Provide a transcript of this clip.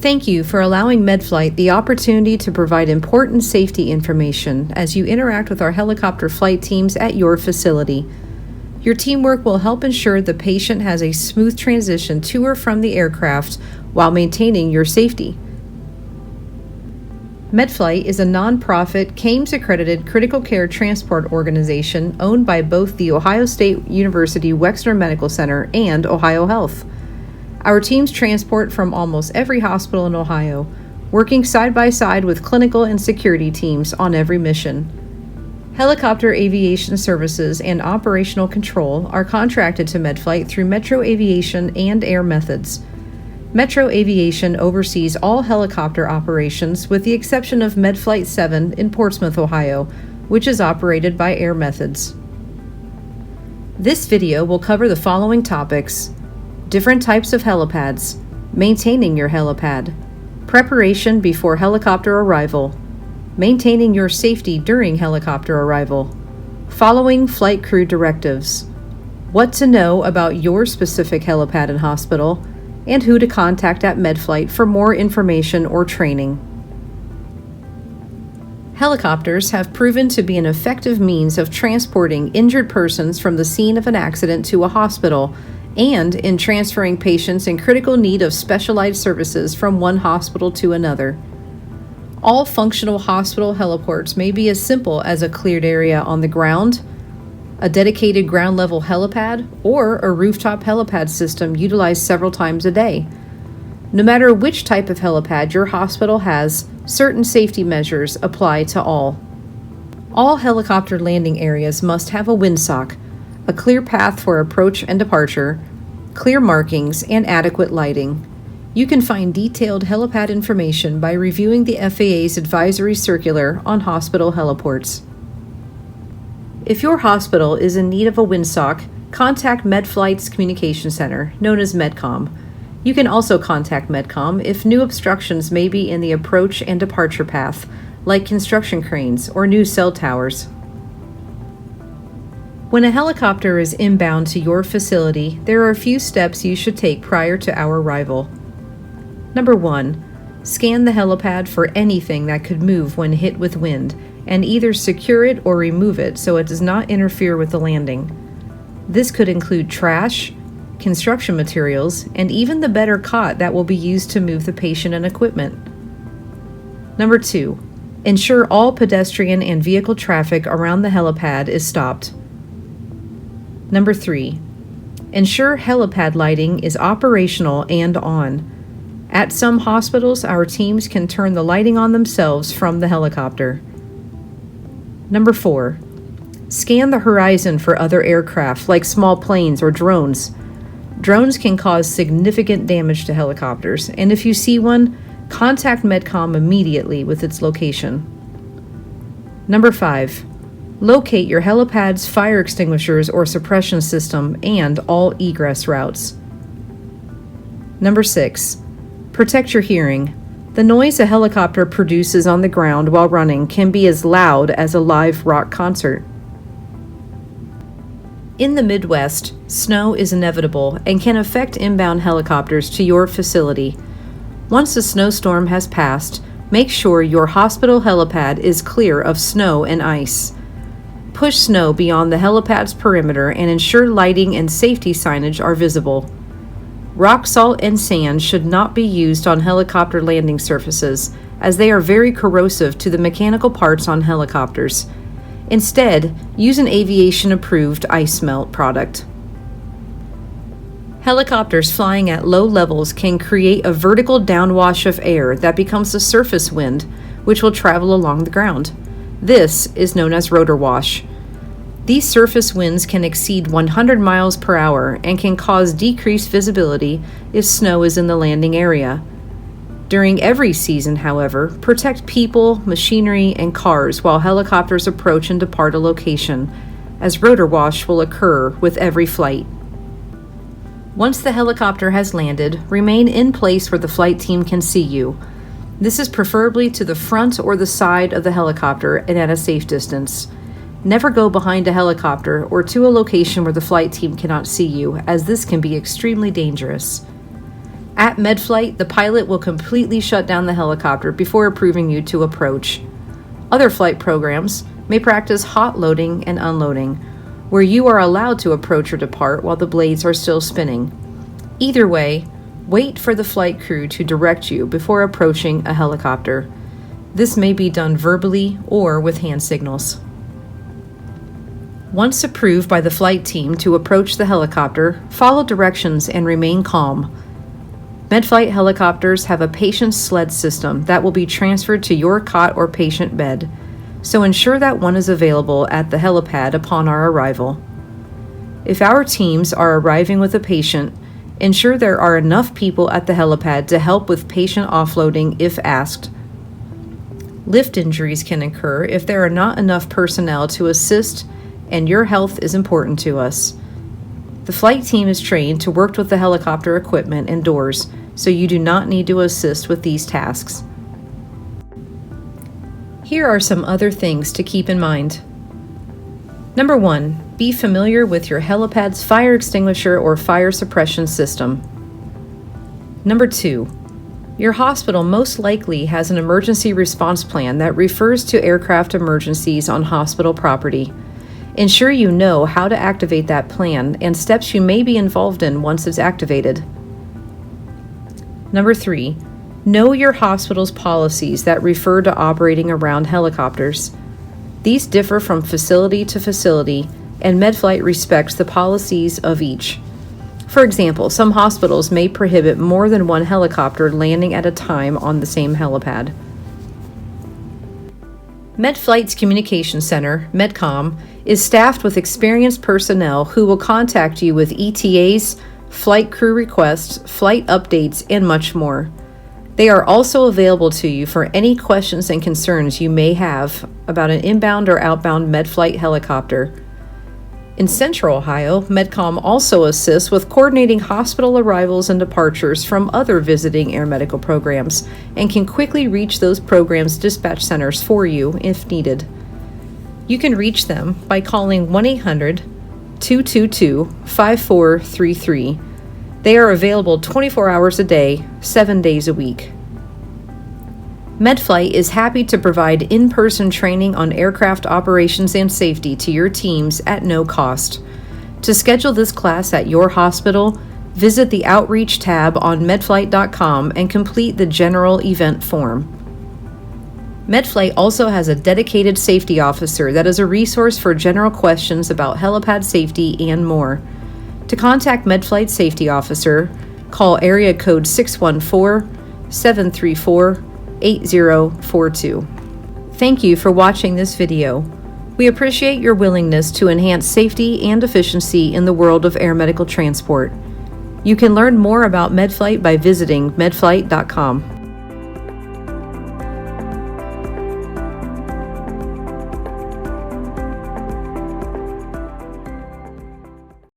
Thank you for allowing Medflight the opportunity to provide important safety information as you interact with our helicopter flight teams at your facility. Your teamwork will help ensure the patient has a smooth transition to or from the aircraft while maintaining your safety. Medflight is a nonprofit, CAMES-accredited critical care transport organization owned by both the Ohio State University Wexner Medical Center and Ohio Health. Our teams transport from almost every hospital in Ohio, working side by side with clinical and security teams on every mission. Helicopter aviation services and operational control are contracted to Medflight through Metro Aviation and Air Methods. Metro Aviation oversees all helicopter operations with the exception of Medflight 7 in Portsmouth, Ohio, which is operated by Air Methods. This video will cover the following topics: different types of helipads, maintaining your helipad, preparation before helicopter arrival, maintaining your safety during helicopter arrival, following flight crew directives, what to know about your specific helipad and hospital, and who to contact at Medflight for more information or training. Helicopters have proven to be an effective means of transporting injured persons from the scene of an accident to a hospital and in transferring patients in critical need of specialized services from one hospital to another. All functional hospital heliports may be as simple as a cleared area on the ground, a dedicated ground-level helipad, or a rooftop helipad system utilized several times a day. No matter which type of helipad your hospital has, certain safety measures apply to all. All helicopter landing areas must have a windsock, a clear path for approach and departure, clear markings, and adequate lighting. You can find detailed helipad information by reviewing the FAA's advisory circular on hospital heliports. If your hospital is in need of a windsock, contact Medflight's Communication Center, known as Medcom. You can also contact Medcom if new obstructions may be in the approach and departure path, like construction cranes or new cell towers. When a helicopter is inbound to your facility, there are a few steps you should take prior to our arrival. Number 1, scan the helipad for anything that could move when hit with wind, and either secure it or remove it so it does not interfere with the landing. This could include trash, construction materials, and even the better cot that will be used to move the patient and equipment. Number 2, ensure all pedestrian and vehicle traffic around the helipad is stopped. Number 3, ensure helipad lighting is operational and on. At some hospitals, our teams can turn the lighting on themselves from the helicopter. Number 4, scan the horizon for other aircraft like small planes or drones. Drones can cause significant damage to helicopters, and if you see one, contact Medcom immediately with its location. Number 5, locate your helipad's fire extinguishers or suppression system and all egress routes. Number 6, protect your hearing. The noise a helicopter produces on the ground while running can be as loud as a live rock concert. In the Midwest, snow is inevitable and can affect inbound helicopters to your facility. Once a snowstorm has passed, make sure your hospital helipad is clear of snow and ice. Push snow beyond the helipad's perimeter and ensure lighting and safety signage are visible. Rock salt and sand should not be used on helicopter landing surfaces, as they are very corrosive to the mechanical parts on helicopters. Instead, use an aviation-approved ice melt product. Helicopters flying at low levels can create a vertical downwash of air that becomes a surface wind, which will travel along the ground. This is known as rotor wash. These surface winds can exceed 100 miles per hour and can cause decreased visibility if snow is in the landing area. During every season, however, protect people, machinery, and cars while helicopters approach and depart a location, as rotor wash will occur with every flight. Once the helicopter has landed, remain in place where the flight team can see you. This is preferably to the front or the side of the helicopter and at a safe distance. Never go behind a helicopter or to a location where the flight team cannot see you, as this can be extremely dangerous. At Medflight, the pilot will completely shut down the helicopter before approving you to approach. Other flight programs may practice hot loading and unloading, where you are allowed to approach or depart while the blades are still spinning. Either way, wait for the flight crew to direct you before approaching a helicopter. This may be done verbally or with hand signals. Once approved by the flight team to approach the helicopter, follow directions and remain calm. Medflight helicopters have a patient sled system that will be transferred to your cot or patient bed, so ensure that one is available at the helipad upon our arrival. If our teams are arriving with a patient, ensure there are enough people at the helipad to help with patient offloading if asked. Lift injuries can occur if there are not enough personnel to assist, and your health is important to us. The flight team is trained to work with the helicopter equipment and doors, so you do not need to assist with these tasks. Here are some other things to keep in mind. Number 1, be familiar with your helipad's fire extinguisher or fire suppression system. Number 2, your hospital most likely has an emergency response plan that refers to aircraft emergencies on hospital property. Ensure you know how to activate that plan and steps you may be involved in once it's activated. Number 3, know your hospital's policies that refer to operating around helicopters. These differ from facility to facility, and Medflight respects the policies of each. For example, some hospitals may prohibit more than one helicopter landing at a time on the same helipad. Medflight's communication center, Medcom, is staffed with experienced personnel who will contact you with ETAs, flight crew requests, flight updates, and much more. They are also available to you for any questions and concerns you may have about an inbound or outbound Medflight helicopter. In Central Ohio, Medcom also assists with coordinating hospital arrivals and departures from other visiting air medical programs and can quickly reach those programs' dispatch centers for you if needed. You can reach them by calling 1-800-222-5433. They are available 24 hours a day, 7 days a week. Medflight is happy to provide in-person training on aircraft operations and safety to your teams at no cost. To schedule this class at your hospital, visit the Outreach tab on medflight.com and complete the general event form. Medflight also has a dedicated safety officer that is a resource for general questions about helipad safety and more. To contact Medflight's safety officer, call area code 614-734-8042. Thank you for watching this video. We appreciate your willingness to enhance safety and efficiency in the world of air medical transport. You can learn more about Medflight by visiting medflight.com.